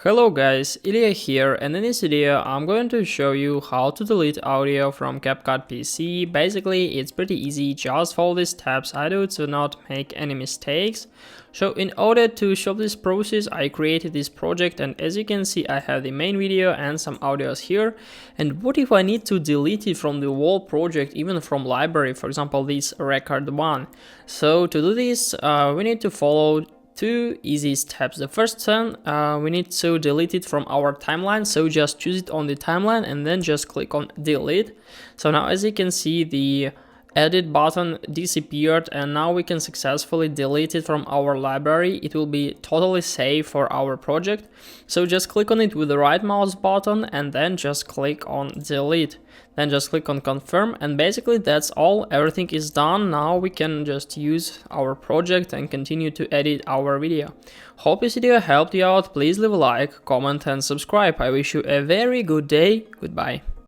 Hello guys, Ilya here, and in this video I'm going to show you how to delete audio from CapCut PC. Basically it's pretty easy, just follow these steps I do to not make any mistakes. So in order to show this process I created this project, and as you can see I have the main video and some audios here. And what if I need to delete it from the whole project, even from library, for example this record one? So to do this we need to follow two easy steps. The first one, we need to delete it from our timeline, so just choose it on the timeline and then just click on delete. So now as you can see the edit button disappeared, and now we can successfully delete it from our library. It will be totally safe for our project. So just click on it with the right mouse button and then just click on delete. Then just click on confirm, and basically that's all. Everything is done. Now we can just use our project and continue to edit our video. Hope this video helped you out. Please leave a like, comment and subscribe. I wish you a very good day. Goodbye.